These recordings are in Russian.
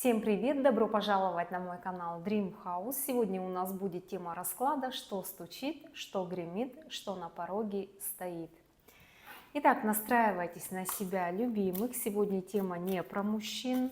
Всем привет! Добро пожаловать на мой канал Dream House. Сегодня у нас будет тема расклада «Что стучит, что гремит, что на пороге стоит». Итак, настраивайтесь на себя, любимых. Сегодня тема не про мужчин,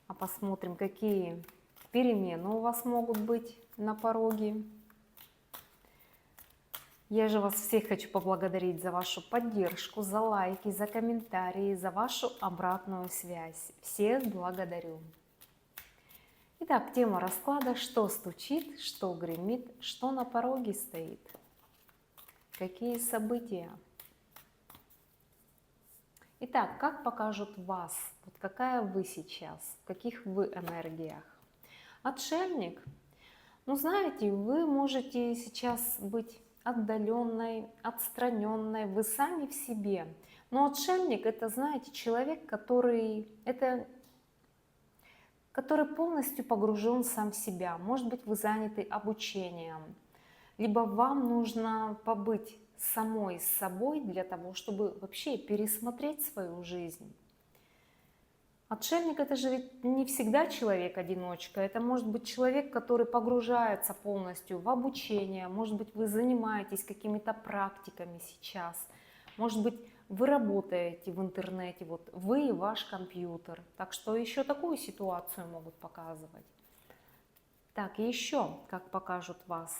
а посмотрим, какие перемены у вас могут быть на пороге. Я же вас всех хочу поблагодарить за вашу поддержку, за лайки, за комментарии, за вашу обратную связь. Всех благодарю. Итак, тема расклада «Что стучит, что гремит, что на пороге стоит». Какие события? Итак, как покажут вас? Вот какая вы сейчас? В каких вы энергиях? Отшельник. Ну, знаете, вы можете сейчас быть отдаленной, отстраненной, вы сами в себе. Но отшельник — это, знаете, человек, который полностью погружен сам в себя. Может быть, вы заняты обучением, либо вам нужно побыть самой с собой для того, чтобы вообще пересмотреть свою жизнь. Отшельник — это же ведь не всегда человек-одиночка, это может быть человек, который погружается полностью в обучение, может быть, вы занимаетесь какими-то практиками сейчас, может быть, вы работаете в интернете, вот вы и ваш компьютер. Так что еще такую ситуацию могут показывать. Так, и еще как покажут вас.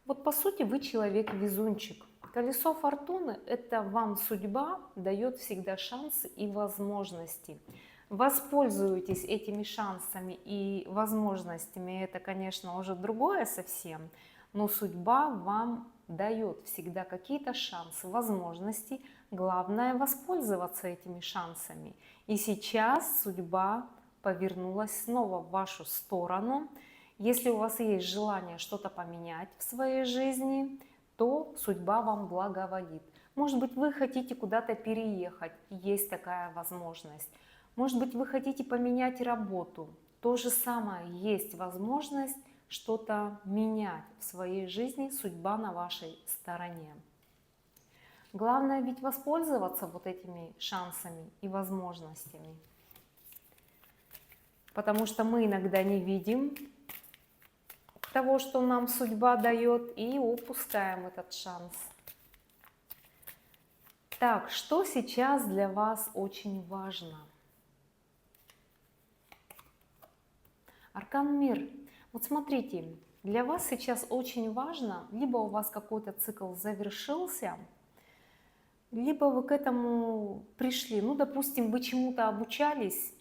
Вот по сути вы человек-везунчик. Колесо фортуны — это вам судьба дает всегда шансы и возможности. Воспользуйтесь этими шансами и возможностями, это, конечно, уже другое совсем, но судьба вам дает всегда какие-то шансы, возможности. Главное — воспользоваться этими шансами. И сейчас судьба повернулась снова в вашу сторону. Если у вас есть желание что-то поменять в своей жизни, то судьба вам благоволит. Может быть, вы хотите куда-то переехать, есть такая возможность. Может быть, вы хотите поменять работу, то же самое, есть возможность что-то менять в своей жизни, судьба на вашей стороне. Главное ведь воспользоваться вот этими шансами и возможностями. Потому что мы иногда не видим того, что нам судьба дает, и упускаем этот шанс. Так, что сейчас для вас очень важно? Аркан Мир. Вот смотрите, для вас сейчас очень важно, либо у вас какой-то цикл завершился, либо вы к этому пришли. Ну, допустим, вы чему-то обучались,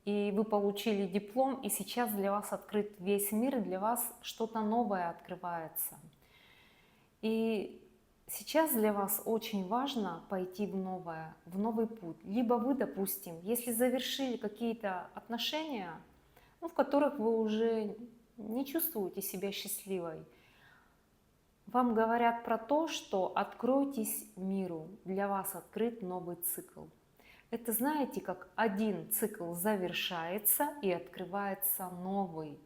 и вы получили диплом, и сейчас для вас открыт весь мир, и для вас что-то новое открывается. И сейчас для вас очень важно пойти в новое, в новый путь. Либо вы, допустим, если завершили какие-то отношения, в которых вы уже не чувствуете себя счастливой, вам говорят про то, что откройтесь миру, для вас открыт новый цикл. Это, знаете, как один цикл завершается и открывается новый.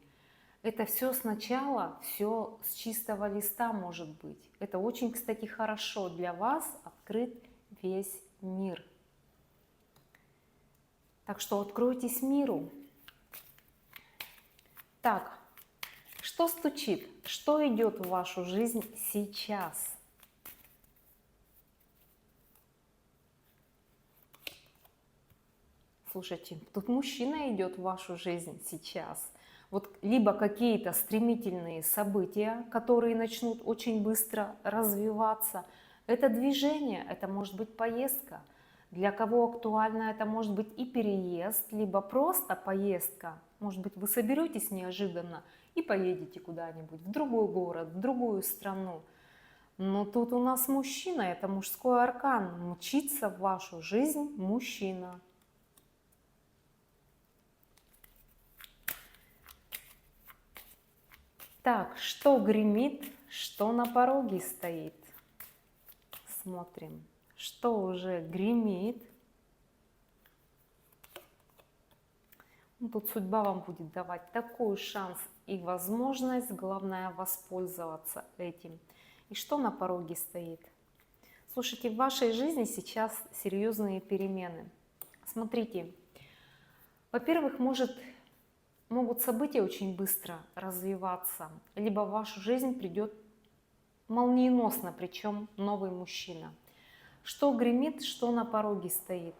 Это все сначала, все с чистого листа может быть. Это очень, кстати, хорошо. Для вас открыт весь мир. Так что откройтесь миру. Так, что стучит? Что идет в вашу жизнь сейчас? Слушайте, тут мужчина идет в вашу жизнь сейчас. Вот либо какие-то стремительные события, которые начнут очень быстро развиваться. Это движение, это может быть поездка. Для кого актуально, это может быть и переезд, либо просто поездка. Может быть, вы соберетесь неожиданно и поедете куда-нибудь в другой город, в другую страну. Но тут у нас мужчина, это мужской аркан. Мчится в вашу жизнь мужчина. Так, что гремит, что на пороге стоит? Смотрим, что уже гремит. Тут судьба вам будет давать такой шанс и возможность, главное воспользоваться этим. И что на пороге стоит? Слушайте, в вашей жизни сейчас серьезные перемены. Смотрите, во-первых, могут события очень быстро развиваться, либо в вашу жизнь придет молниеносно, причем новый мужчина. Что гремит, что на пороге стоит.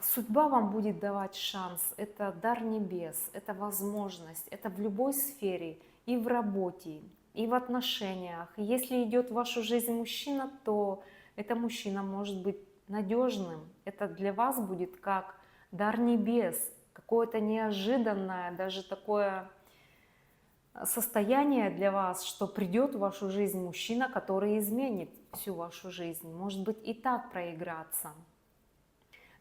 Судьба вам будет давать шанс, это дар небес, это возможность, это в любой сфере, и в работе, и в отношениях. Если идет в вашу жизнь мужчина, то этот мужчина может быть надежным, это для вас будет как дар небес, какое-то неожиданное, даже такое состояние для вас, что придет в вашу жизнь мужчина, который изменит всю вашу жизнь. Может быть и так проиграться.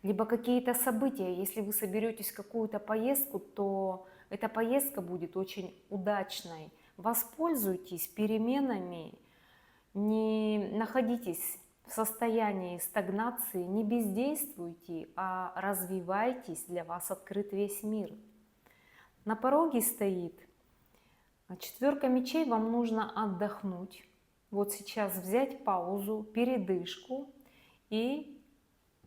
Либо какие-то события, если вы соберетесь в какую-то поездку, то эта поездка будет очень удачной. Воспользуйтесь переменами, не находитесь в состоянии стагнации, не бездействуйте, а развивайтесь, для вас открыт весь мир. На пороге стоит четверка мечей, вам нужно отдохнуть. Вот сейчас взять паузу, передышку и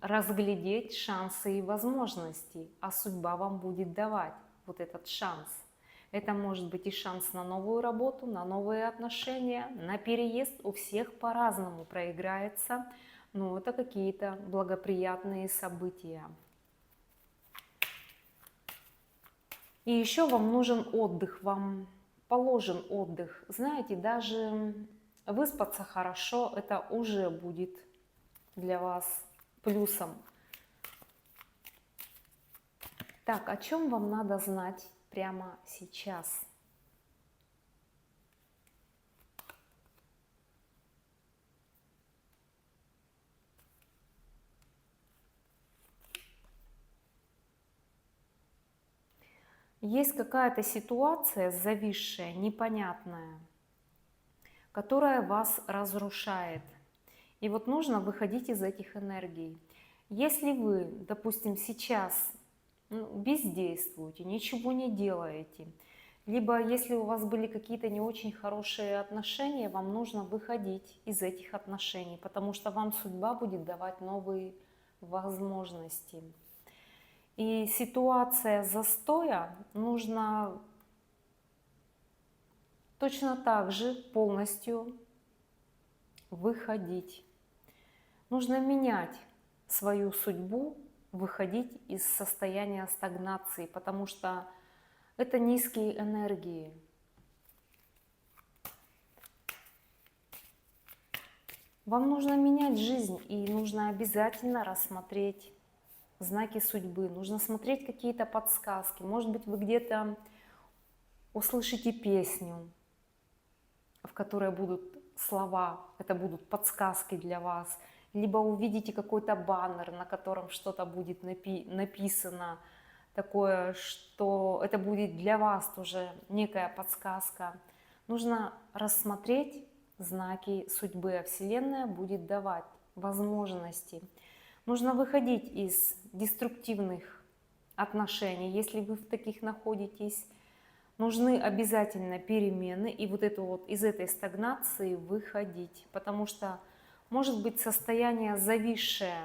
разглядеть шансы и возможности, а судьба вам будет давать вот этот шанс. Это может быть и шанс на новую работу, на новые отношения, на переезд. У всех по-разному проиграется, но это какие-то благоприятные события. И еще вам нужен отдых, вам положен отдых. Знаете, даже выспаться хорошо, это уже будет для вас плюсом. Так, о чем вам надо знать прямо сейчас? Есть какая-то ситуация зависшая, непонятная, которая вас разрушает. И вот нужно выходить из этих энергий. Если вы, допустим, сейчас бездействуете, ничего не делаете, либо если у вас были какие-то не очень хорошие отношения, вам нужно выходить из этих отношений, потому что вам судьба будет давать новые возможности. И ситуация застоя, нужно точно так же полностью выходить. Нужно менять свою судьбу, выходить из состояния стагнации, потому что это низкие энергии. Вам нужно менять жизнь, и нужно обязательно рассмотреть знаки судьбы, нужно смотреть какие-то подсказки. Может быть, вы где-то услышите песню, в которой будут слова, это будут подсказки для вас, либо увидите какой-то баннер, на котором что-то будет написано, такое, что это будет для вас тоже некая подсказка. Нужно рассмотреть знаки судьбы, а Вселенная будет давать возможности. Нужно выходить из деструктивных отношений, если вы в таких находитесь. Нужны обязательно перемены, и вот это вот из этой стагнации выходить, потому что может быть состояние зависшее,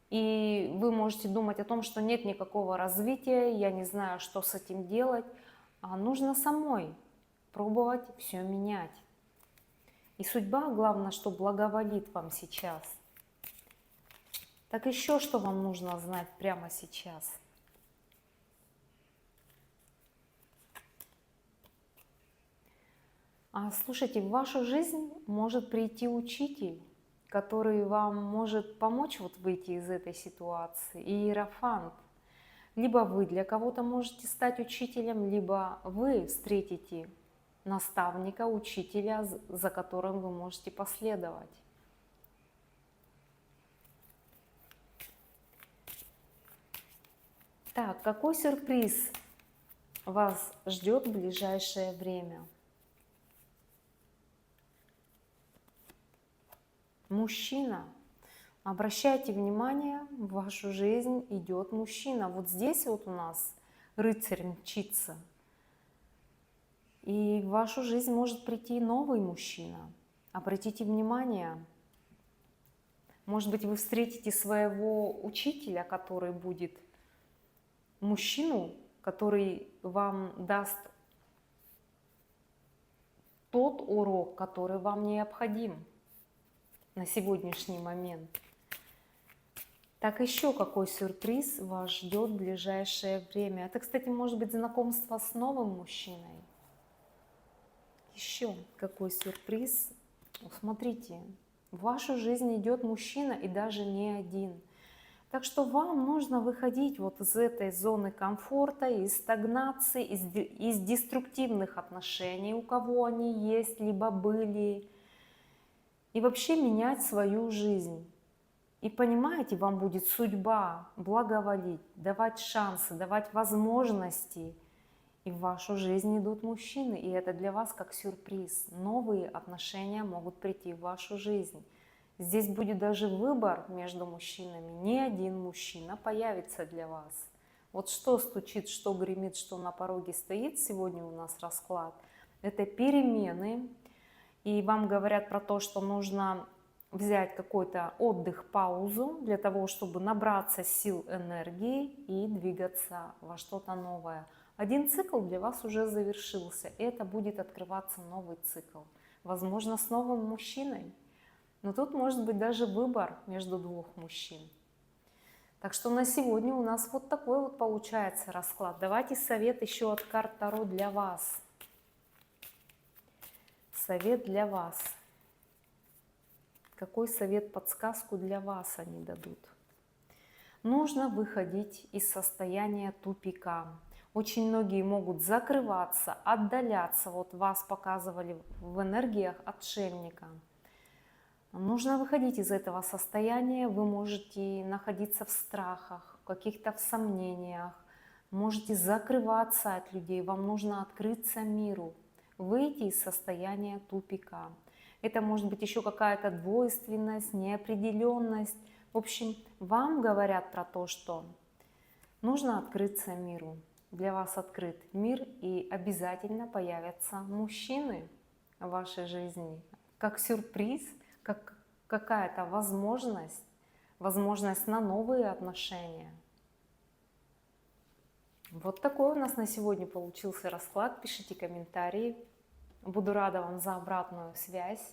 и вы можете думать о том, что нет никакого развития, я не знаю, что с этим делать, а нужно самой пробовать все менять. И судьба, главное, что благоволит вам сейчас. Так еще что вам нужно знать прямо сейчас? Слушайте, в вашу жизнь может прийти учитель, который вам может помочь вот выйти из этой ситуации, иерофант. Либо вы для кого-то можете стать учителем, либо вы встретите наставника, учителя, за которым вы можете последовать. Так, какой сюрприз вас ждет в ближайшее время? Мужчина. Обращайте внимание, в вашу жизнь идет мужчина. Вот здесь вот у нас рыцарь мчится. И в вашу жизнь может прийти новый мужчина. Обратите внимание, Может быть, вы встретите своего учителя, который будет мужчину, который вам даст тот урок, который вам необходим на сегодняшний момент. Так еще какой сюрприз вас ждет в ближайшее время? Это, кстати, может быть знакомство с новым мужчиной. Еще какой сюрприз? Смотрите, в вашу жизнь идет мужчина и даже не один. Так что вам нужно выходить вот из этой зоны комфорта, из стагнации, из деструктивных отношений, у кого они есть, либо были, и вообще менять свою жизнь. И понимаете, вам будет судьба благоволить, давать шансы, давать возможности. И в вашу жизнь идут мужчины, и это для вас как сюрприз. Новые отношения могут прийти в вашу жизнь. Здесь будет даже выбор между мужчинами. Не один мужчина появится для вас. Вот что стучит, что гремит, что на пороге стоит, сегодня у нас расклад. Это перемены. И вам говорят про то, что нужно взять какой-то отдых, паузу для того, чтобы набраться сил, энергии и двигаться во что-то новое. Один цикл для вас уже завершился, и это будет открываться новый цикл. Возможно, с новым мужчиной. Но тут может быть даже выбор между двух мужчин. Так что на сегодня у нас вот такой вот получается расклад. Давайте совет еще от карт Таро для вас. Совет для вас. Какой совет, подсказку для вас они дадут? Нужно выходить из состояния тупика. Очень многие могут закрываться, отдаляться. Вот вас показывали в энергиях отшельника. Нужно выходить из этого состояния. Вы можете находиться в страхах, в каких-то сомнениях. Можете закрываться от людей. Вам нужно открыться миру. Выйти из состояния тупика. Это может быть еще какая-то двойственность, неопределенность. В общем, вам говорят про то, что нужно открыться миру. Для вас открыт мир, и обязательно появятся мужчины в вашей жизни. Как сюрприз, как какая-то возможность на новые отношения. Вот такой у нас на сегодня получился расклад. Пишите комментарии. Буду рада вам за обратную связь.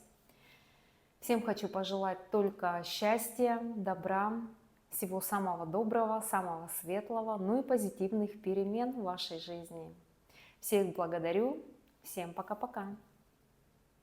Всем хочу пожелать только счастья, добра, всего самого доброго, самого светлого, ну и позитивных перемен в вашей жизни. Всех благодарю. Всем пока-пока.